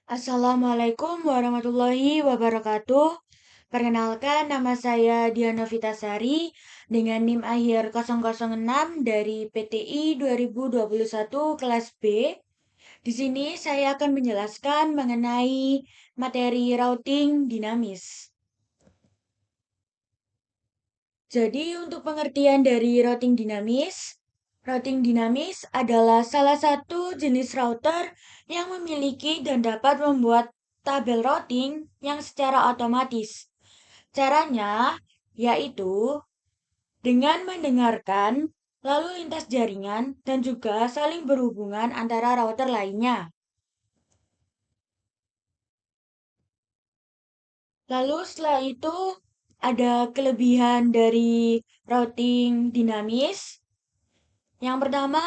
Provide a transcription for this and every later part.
Assalamualaikum warahmatullahi wabarakatuh. Perkenalkan, nama saya Diana Vitasari dengan NIM akhir 006 dari PTI 2021 kelas B. Di sini saya akan menjelaskan mengenai materi routing dinamis. Jadi untuk pengertian dari routing dinamis adalah salah satu jenis router yang memiliki dan dapat membuat tabel routing yang secara otomatis. Caranya yaitu dengan mendengarkan lalu lintas jaringan dan juga saling berhubungan antara router lainnya. Lalu setelah itu ada kelebihan dari routing dinamis. Yang pertama,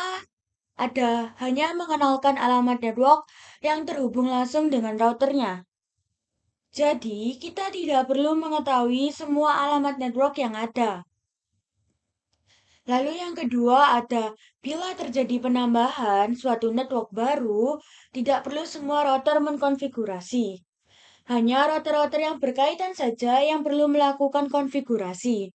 ada hanya mengenalkan alamat network yang terhubung langsung dengan routernya. Jadi, kita tidak perlu mengetahui semua alamat network yang ada. Lalu yang kedua ada, bila terjadi penambahan suatu network baru, tidak perlu semua router mengkonfigurasi. Hanya router-router yang berkaitan saja yang perlu melakukan konfigurasi.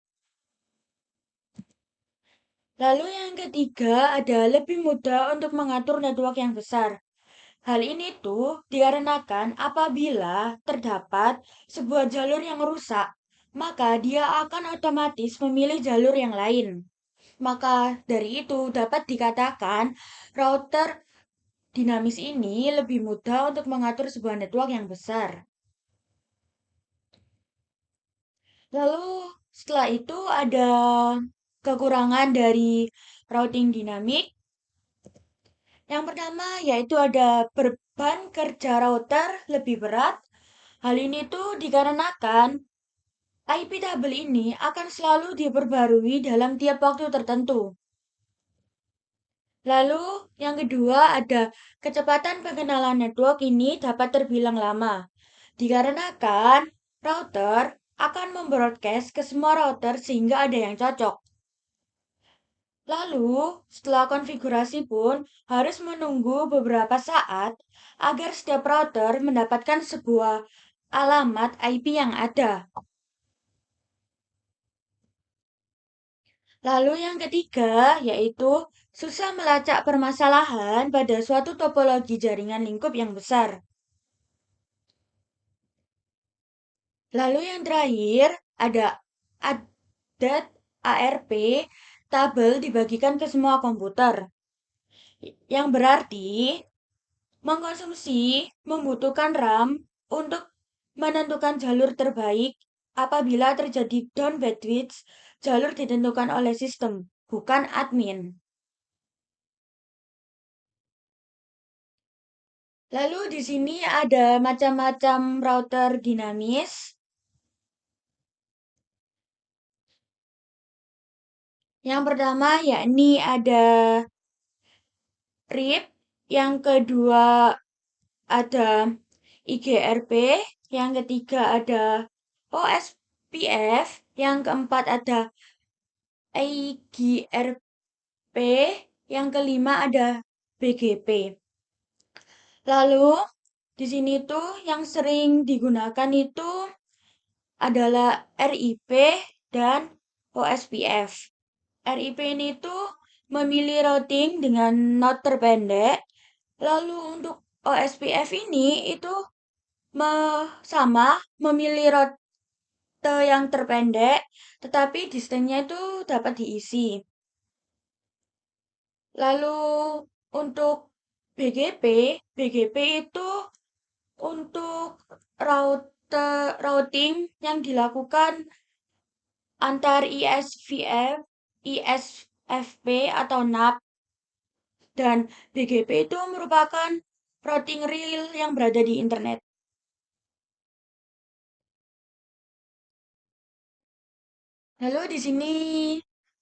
Lalu yang ketiga ada lebih mudah untuk mengatur network yang besar. Hal ini tuh dikarenakan apabila terdapat sebuah jalur yang rusak, maka dia akan otomatis memilih jalur yang lain. Maka dari itu dapat dikatakan router dinamis ini lebih mudah untuk mengatur sebuah network yang besar. Lalu setelah itu ada kekurangan dari routing dinamik. Yang pertama yaitu ada beban kerja router lebih berat. Hal ini tuh dikarenakan IP tabel ini akan selalu diperbarui dalam tiap waktu tertentu. Lalu yang kedua ada kecepatan pengenalan network ini dapat terbilang lama. Dikarenakan router akan membroadcast ke semua router sehingga ada yang cocok. Lalu, setelah konfigurasi pun harus menunggu beberapa saat agar setiap router mendapatkan sebuah alamat IP yang ada. Lalu yang ketiga yaitu susah melacak permasalahan pada suatu topologi jaringan lingkup yang besar. Lalu yang terakhir ada adat ARP tabel dibagikan ke semua komputer. Yang berarti mengkonsumsi membutuhkan RAM untuk menentukan jalur terbaik apabila terjadi down bandwidth, jalur ditentukan oleh sistem, bukan admin. Lalu di sini ada macam-macam router dinamis. Yang pertama yakni ada RIP, yang kedua ada IGRP, yang ketiga ada OSPF, yang keempat ada IGRP, yang kelima ada BGP. Lalu di sini tuh yang sering digunakan itu adalah RIP dan OSPF. RIP ini tuh memilih routing dengan not terpendek. Lalu untuk OSPF ini itu sama memilih rute yang terpendek, tetapi distance-nya itu dapat diisi. Lalu untuk BGP itu untuk routing yang dilakukan antar ISFP atau NAP, dan BGP itu merupakan routing real yang berada di internet. Lalu di sini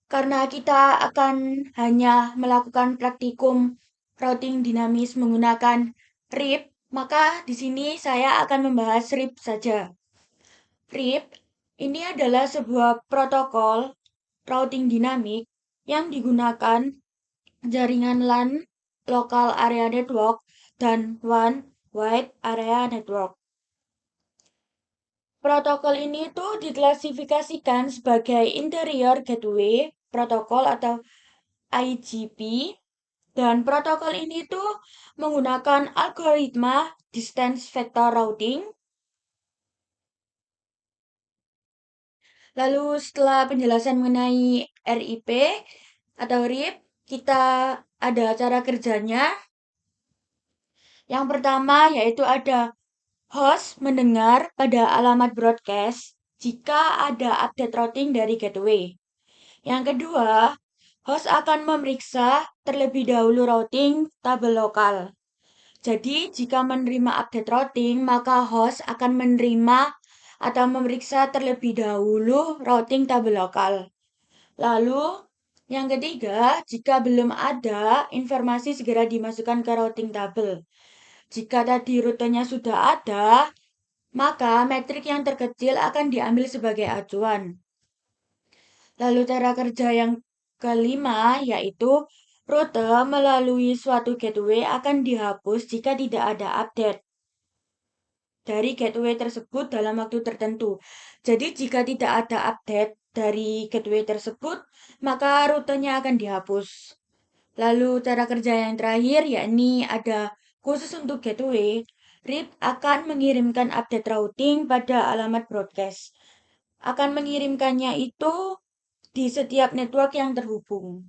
karena kita akan hanya melakukan praktikum routing dinamis menggunakan RIP, maka di sini saya akan membahas RIP saja. RIP ini adalah sebuah protokol routing dinamik yang digunakan jaringan LAN, Local Area Network, dan WAN Wide Area Network. Protokol ini tuh diklasifikasikan sebagai Interior Gateway Protocol atau IGP, dan protokol ini tuh menggunakan algoritma Distance Vector Routing. Lalu setelah penjelasan mengenai RIP atau RIP, kita ada cara kerjanya. Yang pertama yaitu ada host mendengar pada alamat broadcast jika ada update routing dari gateway. Yang kedua, host akan memeriksa terlebih dahulu routing tabel lokal. Jadi, jika menerima update routing, maka host akan menerima atau memeriksa terlebih dahulu routing tabel lokal. Lalu, yang ketiga, jika belum ada informasi segera dimasukkan ke routing tabel. Jika tadi rutenya sudah ada, maka metrik yang terkecil akan diambil sebagai acuan. Lalu cara kerja yang kelima yaitu rute melalui suatu gateway akan dihapus jika tidak ada update dari gateway tersebut dalam waktu tertentu. Jadi jika tidak ada update dari gateway tersebut, maka rutenya akan dihapus. Lalu cara kerja yang terakhir yakni ada khusus untuk gateway, RIP akan mengirimkan update routing pada alamat broadcast. Akan mengirimkannya itu di setiap network yang terhubung.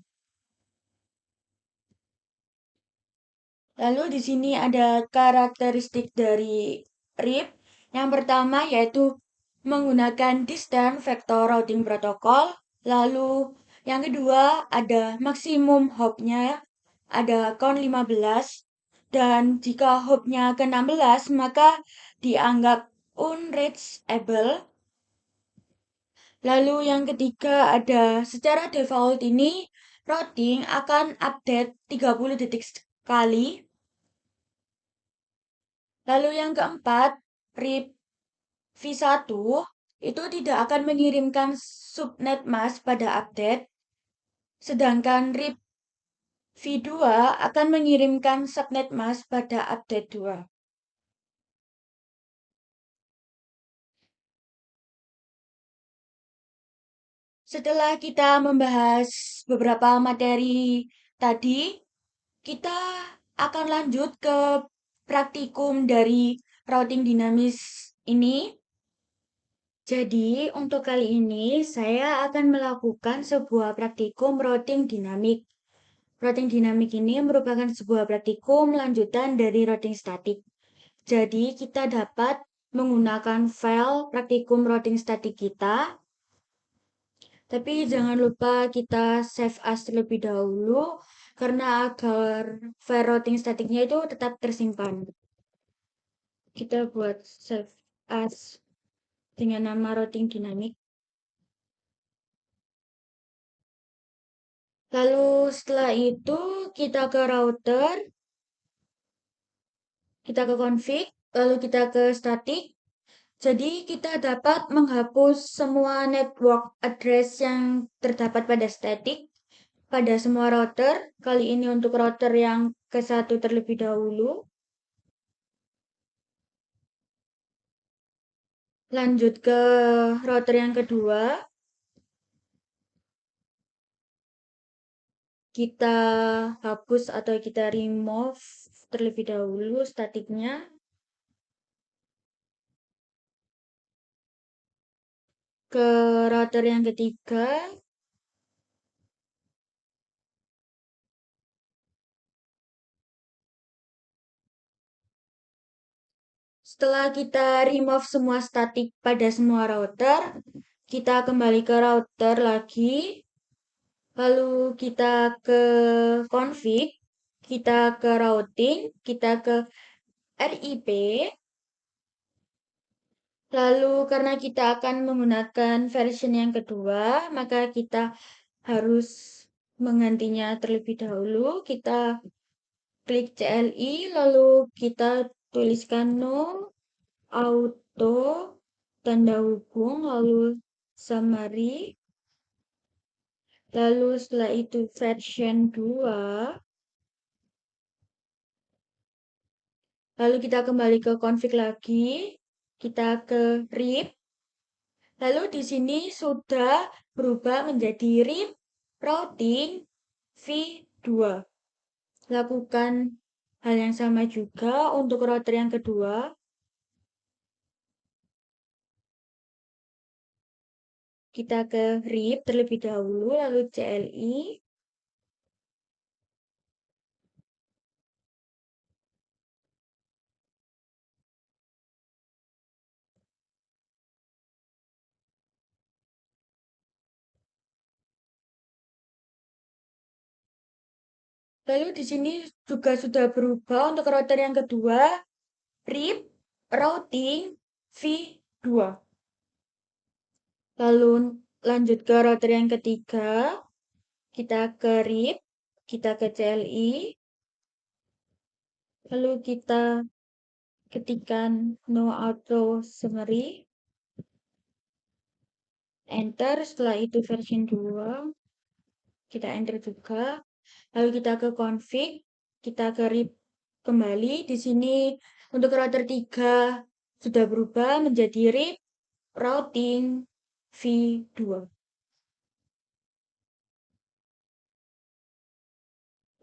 Lalu di sini ada karakteristik dari RIP. Yang pertama yaitu menggunakan Distance Vector Routing Protocol. Lalu yang kedua ada maksimum hopnya, ada count 15. Dan jika hopnya ke 16 maka dianggap unreachable. Lalu yang ketiga ada secara default ini routing akan update 30 detik sekali. Lalu yang keempat, RIP V1 itu tidak akan mengirimkan subnet mask pada update, sedangkan RIP V2 akan mengirimkan subnet mask pada update 2. Setelah kita membahas beberapa materi tadi, kita akan lanjut ke praktikum dari routing dinamis ini. Jadi, untuk kali ini saya akan melakukan sebuah praktikum routing dinamik. Routing dinamik ini merupakan sebuah praktikum lanjutan dari routing statik. Jadi, kita dapat menggunakan file praktikum routing statik kita. Tapi jangan lupa kita save as terlebih dahulu karena agar file routing statiknya itu tetap tersimpan. Kita buat save as dengan nama routing dinamik. Lalu setelah itu kita ke router, kita ke config, lalu kita ke static. Jadi kita dapat menghapus semua network address yang terdapat pada static pada semua router. Kali ini untuk router yang ke-1 terlebih dahulu. Lanjut ke router yang kedua. Kita hapus atau kita remove terlebih dahulu statiknya. Ke router yang ketiga. Setelah kita remove semua statik pada semua router, kita kembali ke router lagi. Lalu kita ke config, kita ke routing, kita ke RIP. Lalu karena kita akan menggunakan version yang kedua, maka kita harus menggantinya terlebih dahulu. Kita klik CLI, lalu kita tuliskan no auto tanda hubung, lalu summary. Lalu setelah itu version 2. Lalu kita kembali ke config lagi, kita ke RIP. Lalu di sini sudah berubah menjadi RIP routing v2. Lakukan hal yang sama juga untuk router yang kedua. Kita ke RIP terlebih dahulu, lalu CLI. Lalu di sini juga sudah berubah untuk router yang kedua, RIP routing v2. Lalu lanjut ke router yang ketiga, kita ke RIP, kita ke CLI, lalu kita ketikkan no auto summary, enter, setelah itu version 2, kita enter juga, lalu kita ke config, kita ke RIP kembali, di sini untuk router 3 sudah berubah menjadi RIP routing v2.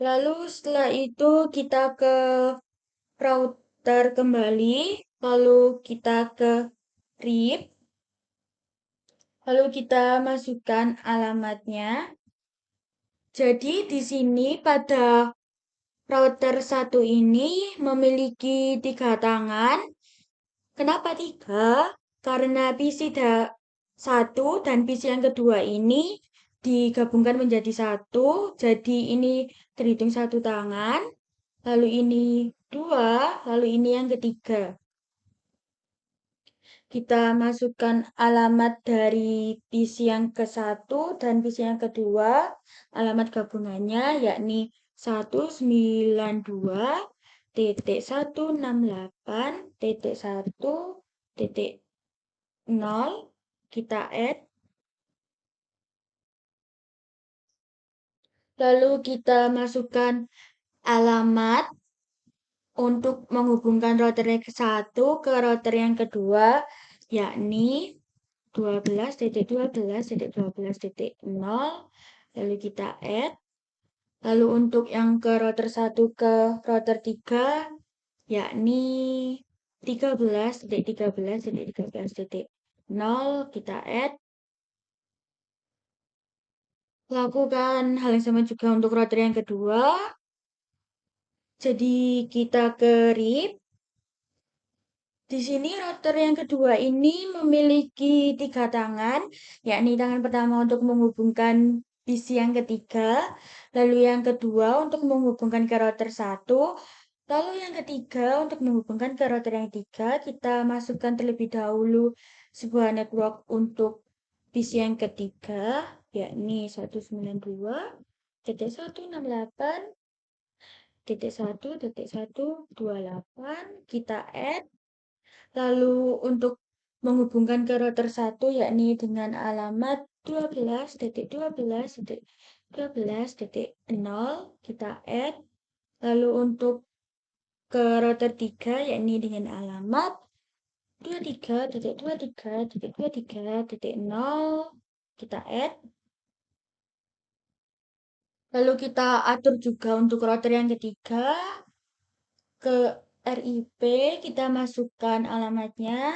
Lalu setelah itu kita ke router kembali, lalu kita ke RIP, lalu kita masukkan alamatnya. Jadi di sini pada router 1 ini memiliki 3 tangan. Kenapa 3? Karena PC 1 dan PC yang kedua ini digabungkan menjadi satu, jadi ini terhitung satu tangan. Lalu ini 2, lalu ini yang ketiga. Kita masukkan alamat dari PC yang ke-1 dan PC yang kedua, alamat gabungannya yakni 192.168.1.0, kita add, lalu kita masukkan alamat untuk menghubungkan router yang ke-1 ke router yang kedua, yakni 12.12.12.0, lalu kita add, lalu untuk yang ke router 1 ke router 3, yakni 13.13.13.0, kita add, lakukan hal yang sama juga untuk router yang kedua, jadi kita ke RIP. Di sini router yang kedua ini memiliki 3 tangan, yakni tangan pertama untuk menghubungkan PC yang ketiga, lalu yang kedua untuk menghubungkan ke router 1, lalu yang ketiga untuk menghubungkan ke router yang 3, kita masukkan terlebih dahulu sebuah network untuk PC yang ketiga, yakni 192.168.1.128, kita add. Lalu untuk menghubungkan ke router 1 yakni dengan alamat 12.12.12.0, kita add. Lalu untuk ke router 3 yakni dengan alamat 23.23.23.0, kita add. Lalu kita atur juga untuk router yang ketiga ke RIP, kita masukkan alamatnya.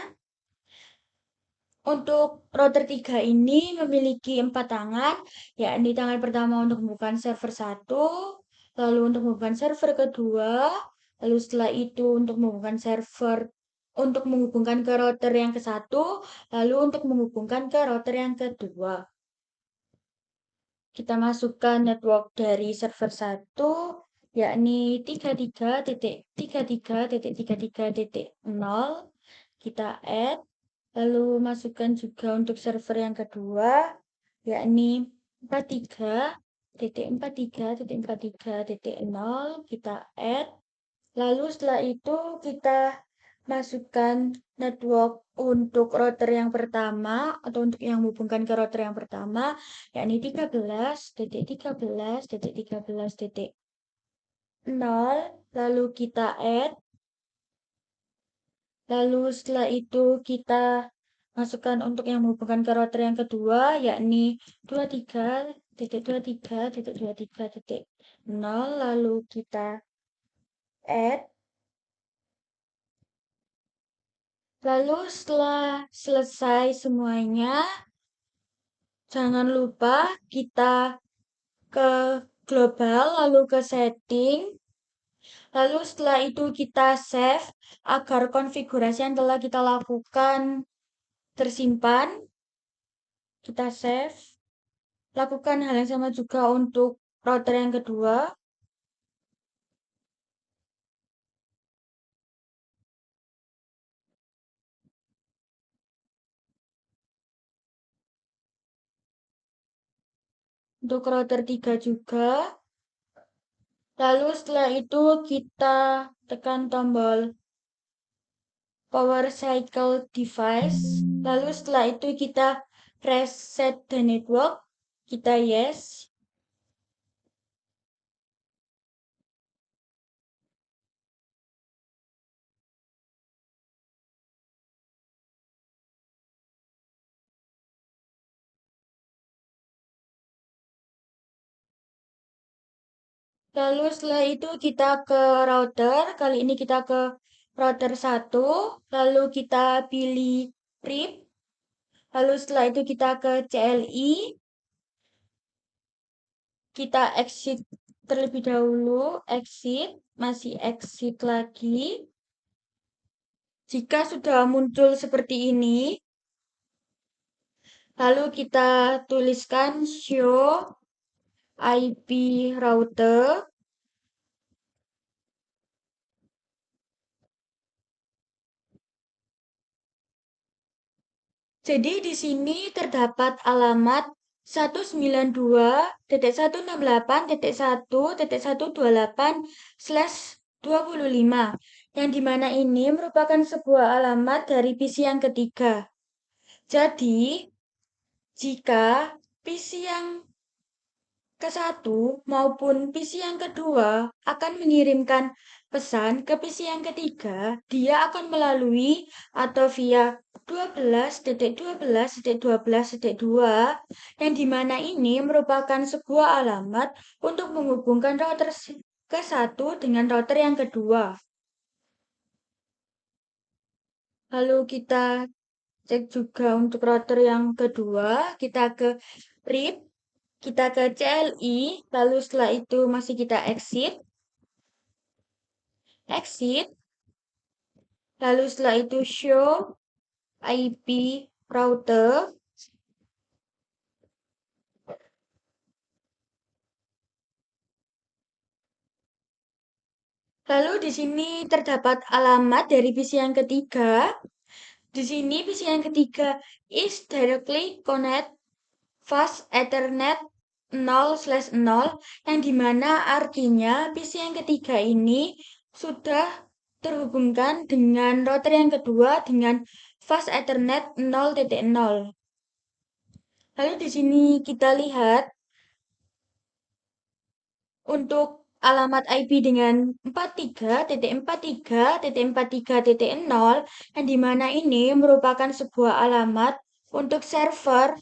Untuk router 3 ini memiliki 4 tangan, yakni tangan pertama untuk membuka server 1, lalu untuk membuka server kedua, lalu setelah itu untuk membuka server untuk menghubungkan ke router yang ke-1, lalu untuk menghubungkan ke router yang kedua. Kita masukkan network dari server 1, yakni 33.33.33.0, kita add. Lalu masukkan juga untuk server yang kedua, yakni 43.43.43.0, kita add. Lalu setelah itu kita masukkan network untuk router yang pertama atau untuk yang menghubungkan ke router yang pertama, yakni 13.13.13.0, lalu kita add. Lalu setelah itu kita masukkan untuk yang menghubungkan ke router yang kedua, yakni 23.23.23.0. Lalu kita add. Lalu setelah selesai semuanya, jangan lupa kita ke global, lalu ke setting. Lalu setelah itu kita save agar konfigurasi yang telah kita lakukan tersimpan. Kita save. Lakukan hal yang sama juga untuk router yang kedua. Untuk router 3 juga. Lalu setelah itu kita tekan tombol power cycle device. Lalu setelah itu kita reset the network. Kita yes. Lalu setelah itu kita ke router. Kali ini kita ke router 1. Lalu kita pilih RIP. Lalu setelah itu kita ke CLI. Kita exit terlebih dahulu. Exit. Masih exit lagi. Jika sudah muncul seperti ini, lalu kita tuliskan show IP router. Jadi di sini terdapat alamat 192.168.1.128/25 yang dimana ini merupakan sebuah alamat dari PC yang ketiga. Jadi, jika PC yang ke-1 maupun PC yang kedua akan mengirimkan pesan ke PC yang ketiga, dia akan melalui atau via 12.12.12.2 yang dimana ini merupakan sebuah alamat untuk menghubungkan router ke-1 dengan router yang kedua. Lalu kita cek juga untuk router yang kedua, kita ke RIP. Kita ke CLI, lalu setelah itu masih kita exit. Exit. Lalu setelah itu show IP router. Lalu di sini terdapat alamat dari PC yang ketiga. Di sini PC yang ketiga is directly connect fast Ethernet 0/0 yang dimana artinya PC yang ketiga ini sudah terhubungkan dengan router yang kedua dengan fast Ethernet 0.0. Lalu di sini kita lihat untuk alamat IP dengan 43.43.43.0 yang dimana ini merupakan sebuah alamat untuk server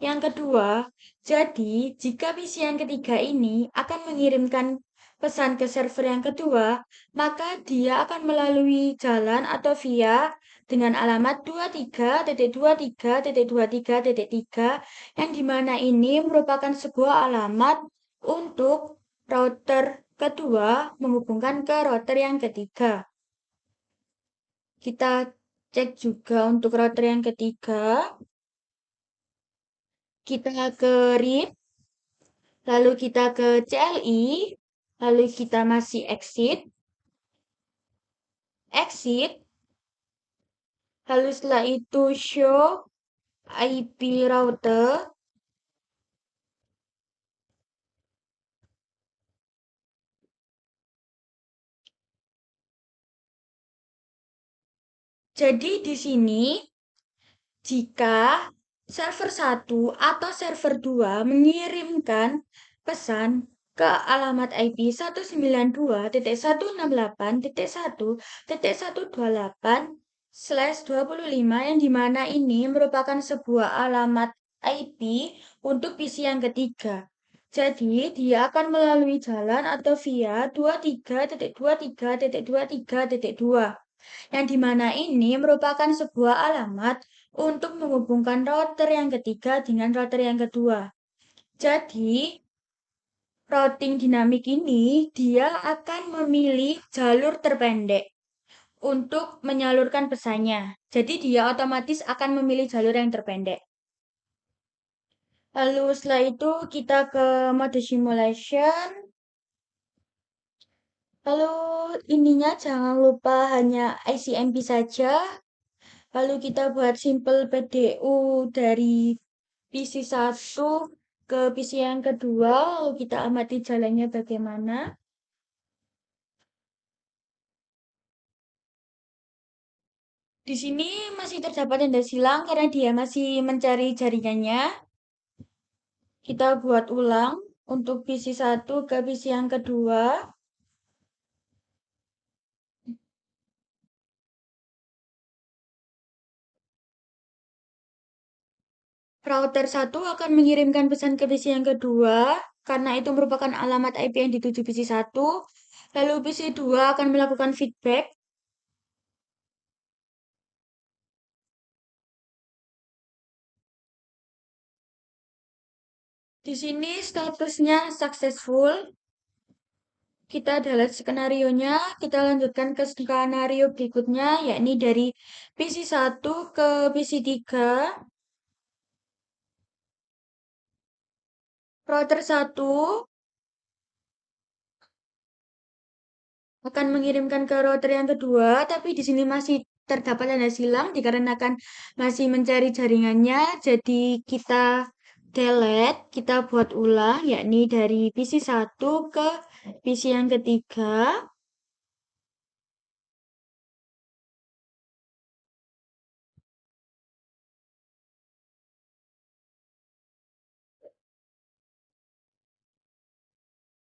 yang kedua. Jadi, jika PC yang ketiga ini akan mengirimkan pesan ke server yang kedua, maka dia akan melalui jalan atau via dengan alamat 23.23.23.3 yang dimana ini merupakan sebuah alamat untuk router kedua menghubungkan ke router yang ketiga. Kita cek juga untuk router yang ketiga. Kita ke RIP, lalu kita ke CLI, lalu kita masih exit. Exit. Lalu setelah itu show IP router. Jadi di sini jika server 1 atau server 2 mengirimkan pesan ke alamat IP 192.168.1.128 /25 yang dimana ini merupakan sebuah alamat IP untuk PC yang ketiga. Jadi, dia akan melalui jalan atau via 23.23.23.2, yang dimana ini merupakan sebuah alamat untuk menghubungkan router yang ketiga dengan router yang kedua. Jadi, routing dinamik ini dia akan memilih jalur terpendek untuk menyalurkan pesannya. Jadi dia otomatis akan memilih jalur yang terpendek. Lalu setelah itu kita ke mode simulation. Lalu ininya jangan lupa hanya ICMP saja. Lalu kita buat simple PDU dari PC 1 ke PC yang kedua. Lalu kita amati jalannya bagaimana. Di sini masih terdapat tanda silang karena dia masih mencari jaringannya. Kita buat ulang untuk PC 1 ke PC yang kedua. Router 1 akan mengirimkan pesan ke PC yang kedua karena itu merupakan alamat IP yang dituju PC 1. Lalu PC 2 akan melakukan feedback. Di sini statusnya successful. Kita delete skenario-nya, kita lanjutkan ke skenario berikutnya, yakni dari PC 1 ke PC 3. Router 1 akan mengirimkan ke router yang kedua, tapi di sini masih terdapat tanda silang dikarenakan masih mencari jaringannya. Jadi kita delete, kita buat ulang, yakni dari PC 1 ke PC yang ketiga.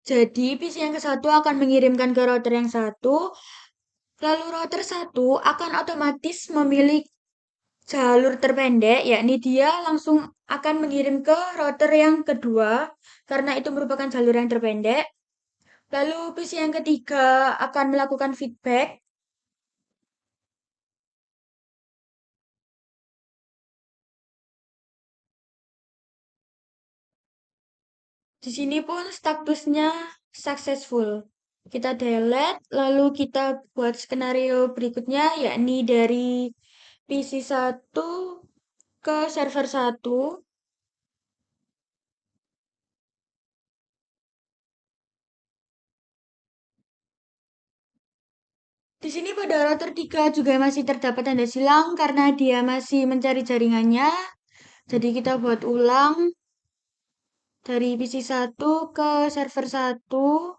Jadi PC yang ke-1 akan mengirimkan ke router yang satu, lalu router 1 akan otomatis memilih jalur terpendek, yakni dia langsung akan mengirim ke router yang kedua, karena itu merupakan jalur yang terpendek. Lalu PC yang ketiga akan melakukan feedback. Di sini pun statusnya successful. Kita delete, lalu kita buat skenario berikutnya, yakni dari PC 1 ke server 1. Di sini pada router 3 juga masih terdapat tanda silang karena dia masih mencari jaringannya. Jadi kita buat ulang dari PC 1 ke server 1.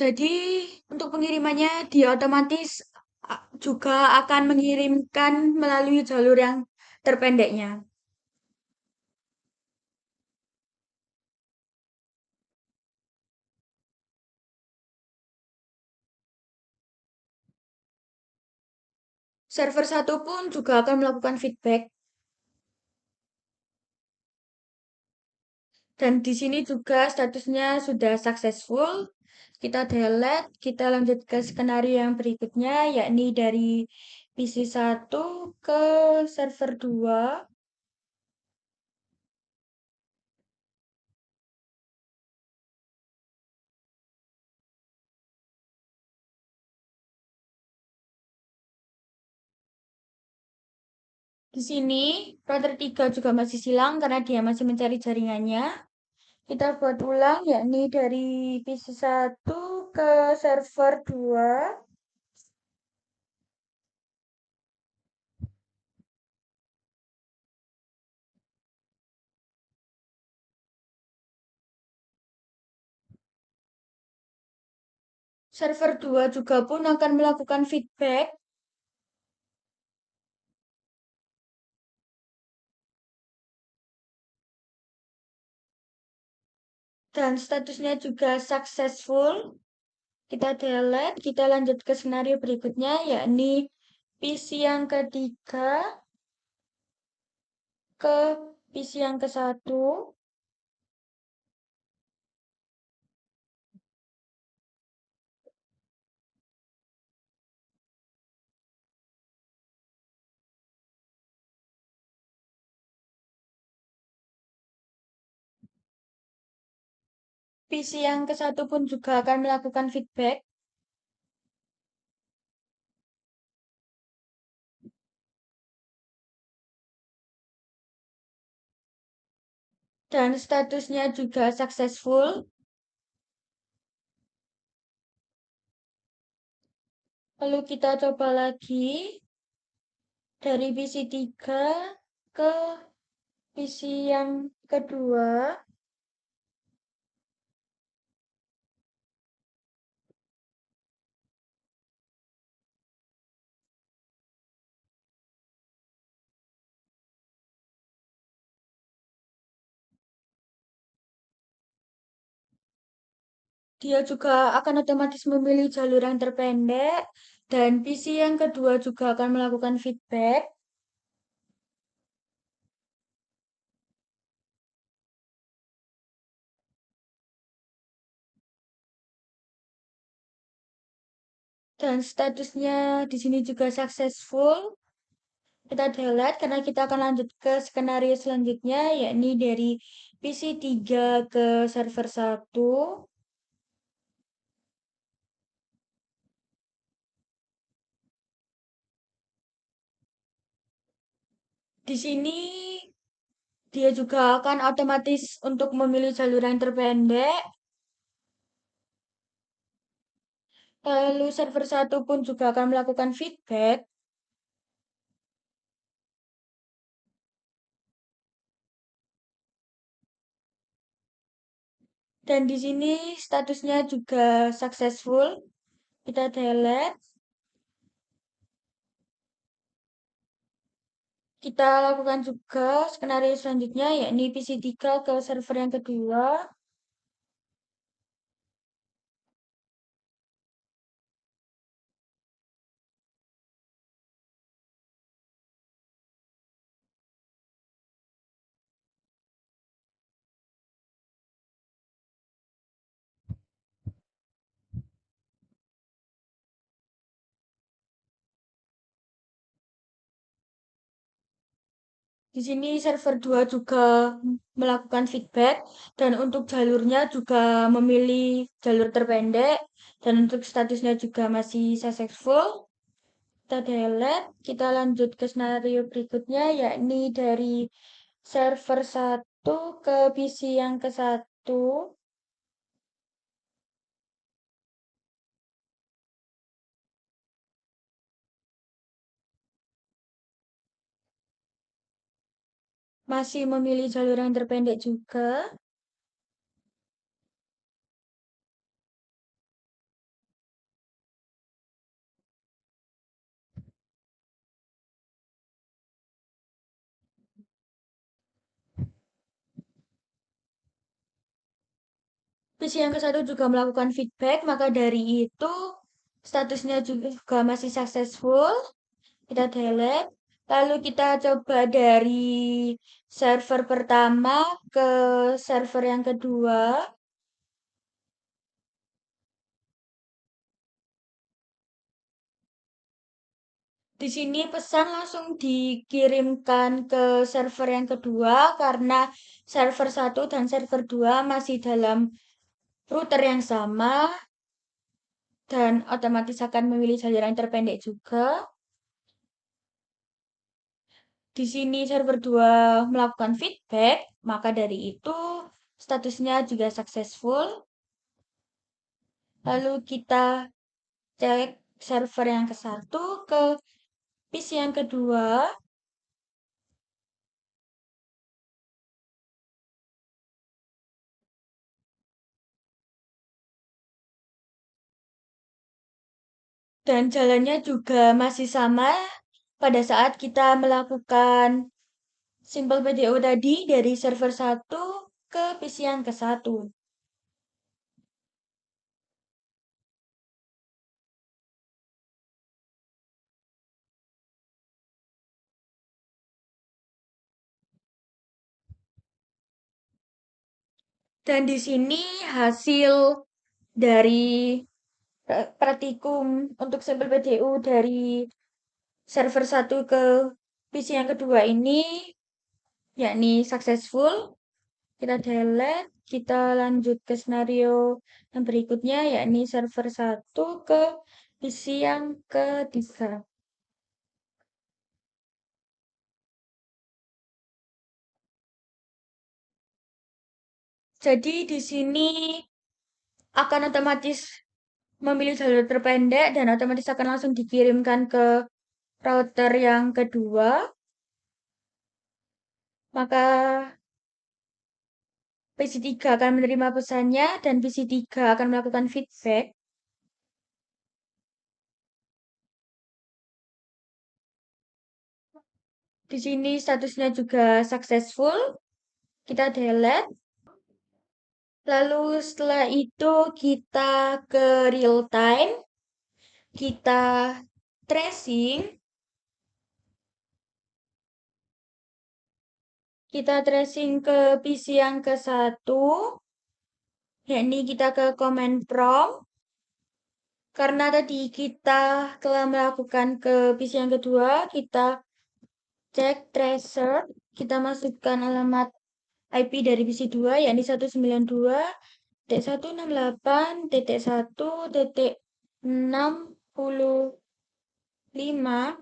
Jadi untuk pengirimannya dia otomatis juga akan mengirimkan melalui jalur yang terpendeknya. Server 1 pun juga akan melakukan feedback. Dan di sini juga statusnya sudah successful. Kita delete, kita lanjut ke skenario yang berikutnya, yakni dari PC 1 ke server 2. Di sini, router 3 juga masih silang karena dia masih mencari jaringannya. Kita buat ulang, yakni dari PC 1 ke server 2. Server 2 juga pun akan melakukan feedback. dan statusnya juga successful. Kita delete, kita lanjut ke skenario berikutnya, yakni PC yang ketiga ke PC yang ke satu. PC yang ke satu pun juga akan melakukan feedback. Dan statusnya juga successful. Lalu kita coba lagi dari PC 3 ke PC yang kedua. Dia juga akan otomatis memilih jalur yang terpendek. Dan PC yang kedua juga akan melakukan feedback. Dan statusnya di sini juga successful. Kita delete karena kita akan lanjut ke skenario selanjutnya, yakni dari PC 3 ke server 1. Di sini dia juga akan otomatis untuk memilih jalur yang terpendek. Lalu server 1 pun juga akan melakukan feedback. Dan di sini statusnya juga successful. Kita delete. Kita lakukan juga skenario selanjutnya, yakni PC 3 ke server yang kedua. Di sini server 2 juga melakukan feedback dan untuk jalurnya juga memilih jalur terpendek dan untuk statusnya juga masih successful. Kita delete, kita lanjut ke skenario berikutnya, yakni dari server 1 ke PC yang ke satu. Masih memilih jalur yang terpendek juga. PC yang ke satu juga melakukan feedback, maka dari itu statusnya juga masih successful. Kita delete. Lalu kita coba dari server pertama ke server yang kedua. Di sini pesan langsung dikirimkan ke server yang kedua karena server satu dan server 2 masih dalam router yang sama dan otomatis akan memilih jalur yang terpendek juga. Di sini server 2 melakukan feedback, maka dari itu statusnya juga successful. Lalu kita cek server yang ke satu ke PC yang kedua. Dan jalannya juga masih sama pada saat kita melakukan simple PDO tadi dari server 1 ke PC yang ke satu. Dan di sini hasil dari praktikum untuk sampel PDU dari server 1 ke PC yang kedua ini yakni successful. Kita delete, kita lanjut ke skenario yang berikutnya yakni server 1 ke PC yang ketiga. Jadi di sini akan otomatis memilih jalur terpendek dan otomatis akan langsung dikirimkan ke router yang kedua. Maka PC3 akan menerima pesannya dan PC3 akan melakukan feedback. Di sini statusnya juga successful. Kita delete. Lalu setelah itu kita ke real time. Kita tracing. Kita tracing ke PC yang ke-1. Yakni kita ke command prompt. Karena tadi kita telah melakukan ke PC yang kedua, kita cek tracer, kita masukkan alamat IP dari PC 2, yakni 192.168.1.65.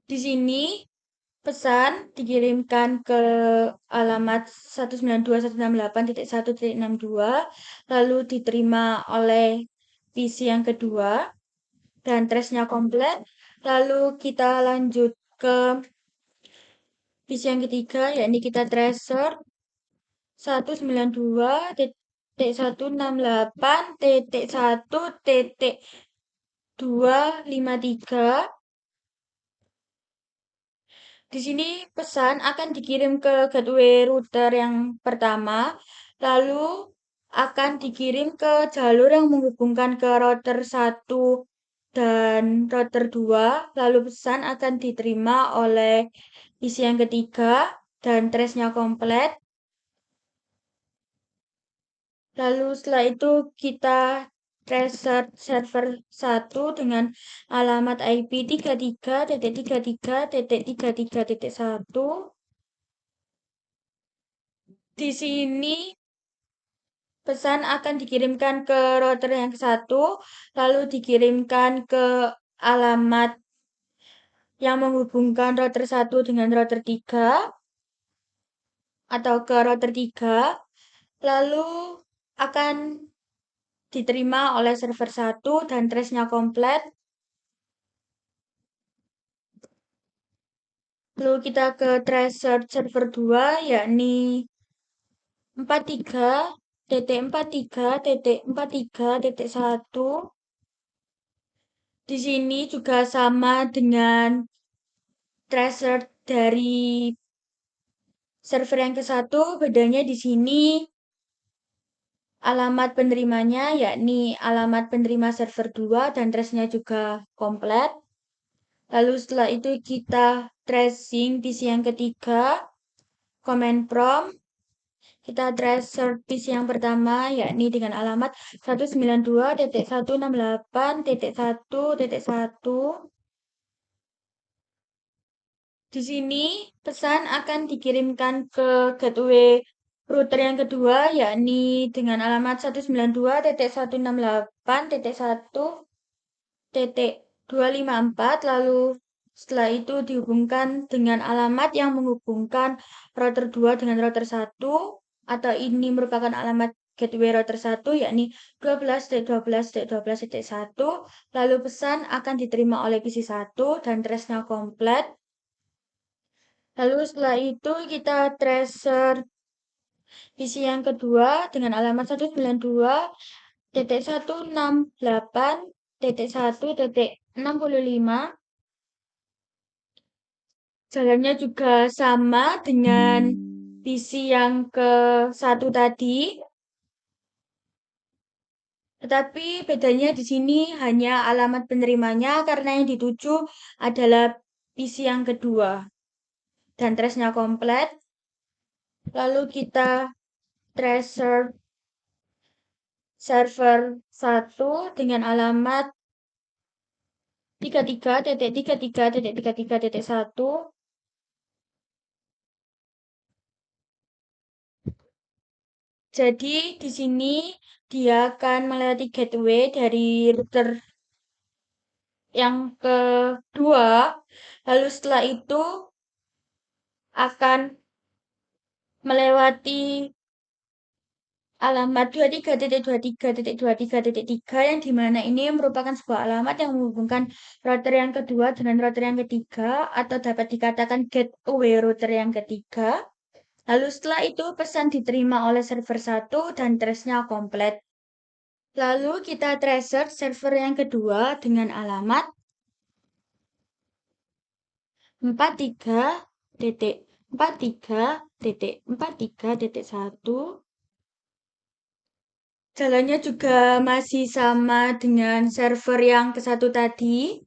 Di sini pesan dikirimkan ke alamat 192.168.1.62, lalu diterima oleh PC yang kedua, dan trace-nya komplit. Lalu kita lanjut ke PC yang ketiga, yakni kita tracer 192.168.1.253. Di sini pesan akan dikirim ke gateway router yang pertama, lalu akan dikirim ke jalur yang menghubungkan ke router 1 dan router 2, lalu pesan akan diterima oleh PC yang ketiga dan trace-nya komplit. Lalu setelah itu kita tracer server 1 dengan alamat IP 33.33.33.1. Di sini pesan akan dikirimkan ke router yang ke-1, lalu dikirimkan ke alamat yang menghubungkan router 1 dengan router 3 atau ke router 3, lalu akan diterima oleh server 1 dan trace-nya komplit. Lalu kita ke tracer server 2, yakni 43.43.43.1. Di sini juga sama dengan tracer dari server yang ke-1, bedanya di sini alamat penerimanya yakni alamat penerima server 2 dan trace-nya juga komplit. Lalu setelah itu kita tracing PC yang ketiga, command prompt, kita tracer PC yang pertama yakni dengan alamat 192.168.1.1. Di sini pesan akan dikirimkan ke gateway router yang kedua yakni dengan alamat 192.168.1.254, lalu setelah itu dihubungkan dengan alamat yang menghubungkan router 2 dengan router 1, atau ini merupakan alamat gateway router 1 yakni 12.12.12.1. Lalu pesan akan diterima oleh PC 1 dan trace-nya komplit. Lalu setelah itu kita tracer PC yang kedua dengan alamat 192.168.1.65. Jalannya juga sama dengan PC yang ke-1 tadi. Tetapi bedanya di sini hanya alamat penerimanya karena yang dituju adalah PC yang kedua. Dan trace-nya komplit. Lalu kita tracer server 1 dengan alamat 33.33.33.1. Jadi di sini dia akan melewati gateway dari router yang kedua. Lalu setelah itu akan melewati alamat 23.23.23.3 yang dimana ini merupakan sebuah alamat yang menghubungkan router yang kedua dengan router yang ketiga atau dapat dikatakan gateway router yang ketiga. Lalu setelah itu pesan diterima oleh server 1 dan trace-nya komplit. Lalu kita tracer server yang kedua dengan alamat 43.43.43.1. Jalannya juga masih sama dengan server yang ke satu tadi.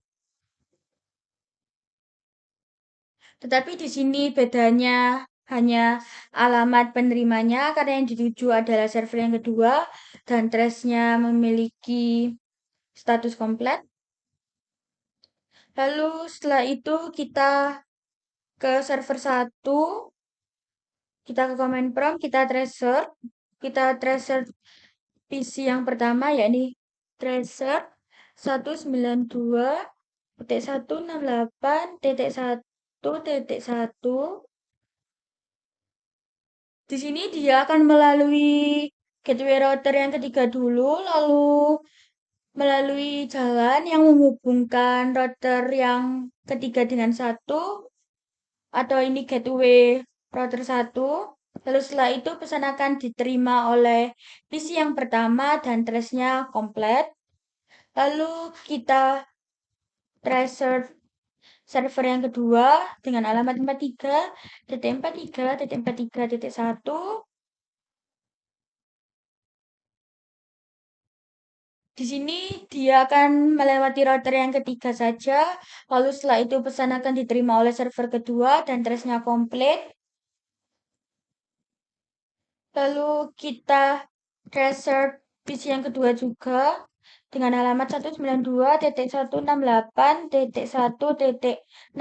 Tetapi di sini bedanya hanya alamat penerimanya karena yang dituju adalah server yang kedua dan trace-nya memiliki status komplit. Lalu setelah itu kita ke server 1, kita ke command prompt, kita tracer PC yang pertama yakni tracer 192.168.1.1. Di sini dia akan melalui gateway router yang ketiga dulu, lalu melalui jalan yang menghubungkan router yang ketiga dengan satu, atau ini gateway router 1. Lalu setelah itu pesan akan diterima oleh PC yang pertama dan trace-nya komplit. Lalu kita tracer server yang kedua dengan alamat 43.43.43.1. Di sini dia akan melewati router yang ketiga saja, lalu setelah itu pesan akan diterima oleh server kedua dan trace-nya komplit. Lalu kita tracer PC yang kedua juga dengan alamat 192.168.1.65.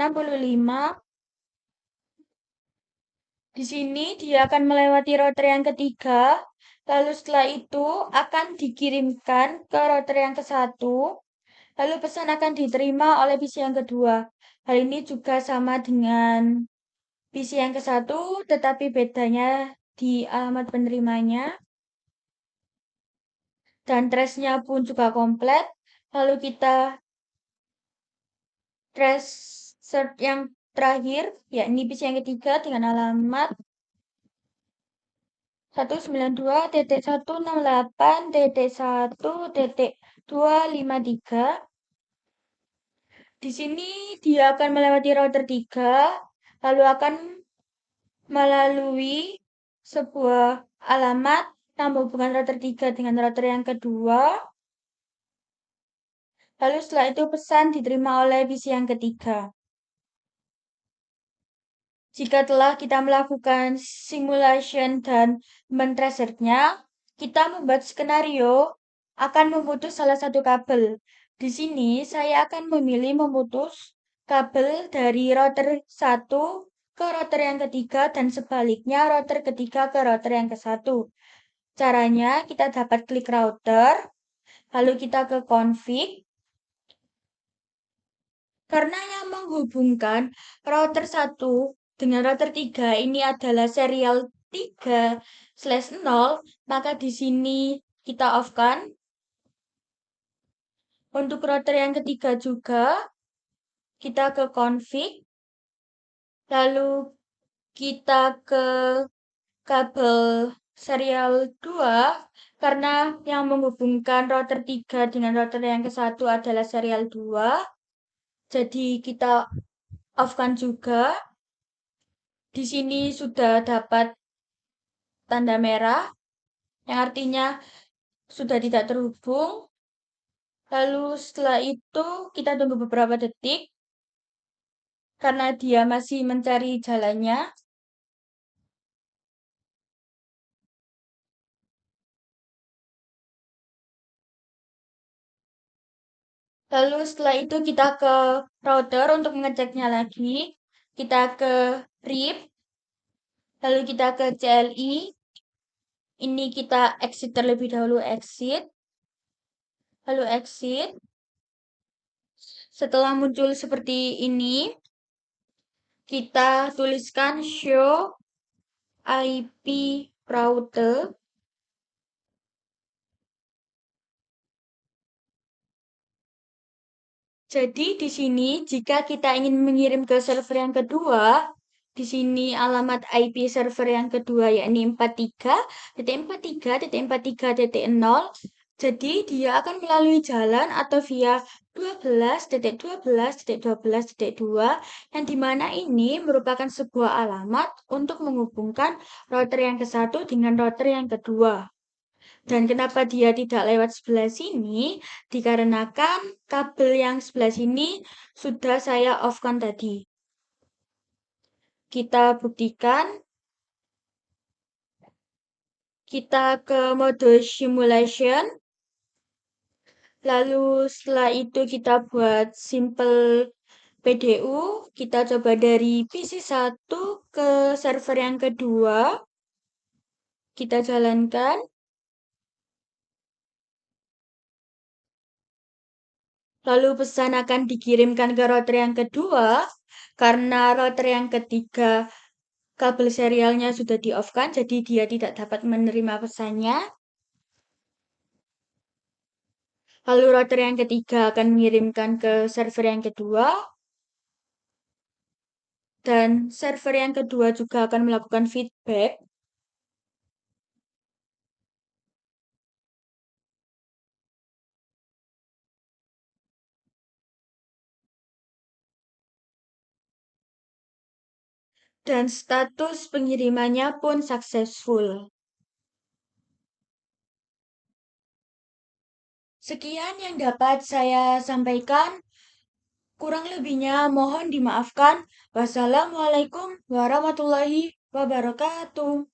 Di sini dia akan melewati router yang ketiga, lalu setelah itu akan dikirimkan ke router yang ke satu, lalu pesan akan diterima oleh PC yang kedua. Hal ini juga sama dengan PC yang ke satu, tetapi bedanya di alamat penerimanya. Dan trace-nya pun juga komplit. Lalu kita trace yang terakhir, yakni PC yang ketiga dengan alamat 192.168.1.253. Di sini dia akan melewati router 3, lalu akan melalui sebuah alamat yang menghubungkan router 3 dengan router yang kedua. Lalu setelah itu pesan diterima oleh PC yang ketiga. Jika telah kita melakukan simulation dan mentracernya, kita membuat skenario akan memutus salah satu kabel. Di sini saya akan memilih memutus kabel dari router 1 ke router yang ketiga dan sebaliknya router ketiga ke router yang ke satu. Caranya kita dapat klik router, lalu kita ke config. Karena yang menghubungkan router 1 dengan router 3 ini adalah serial 3/0, maka di sini kita off-kan. Untuk router yang ketiga juga, kita ke config, lalu kita ke kabel serial 2, karena yang menghubungkan router 3 dengan router yang ke satu adalah serial 2. Jadi kita off-kan juga. Di sini sudah dapat tanda merah, yang artinya sudah tidak terhubung. Lalu setelah itu kita tunggu beberapa detik, karena dia masih mencari jalannya. Lalu setelah itu kita ke router untuk mengeceknya lagi. Kita ke RIP, lalu kita ke CLI. Ini kita exit terlebih dahulu, exit. Lalu exit. Setelah muncul seperti ini, kita tuliskan show IP router. Jadi di sini jika kita ingin mengirim ke server yang kedua, di sini alamat IP server yang kedua yakni 43.43.43.0. Jadi dia akan melalui jalan atau via 12.12.12.2 yang dimana ini merupakan sebuah alamat untuk menghubungkan router yang ke satu dengan router yang kedua. Dan kenapa dia tidak lewat sebelah sini? Dikarenakan kabel yang sebelah sini sudah saya off-kan tadi. Kita buktikan. Kita ke mode simulation. Lalu setelah itu kita buat simple PDU. Kita coba dari PC1 ke server yang kedua. Kita jalankan. Lalu pesan akan dikirimkan ke router yang kedua. Karena router yang ketiga kabel serialnya sudah di-off-kan, jadi dia tidak dapat menerima pesannya. Lalu router yang ketiga akan mengirimkan ke server yang kedua. Dan server yang kedua juga akan melakukan feedback. Dan status pengirimannya pun successful. Sekian yang dapat saya sampaikan. Kurang lebihnya mohon dimaafkan. Wassalamualaikum warahmatullahi wabarakatuh.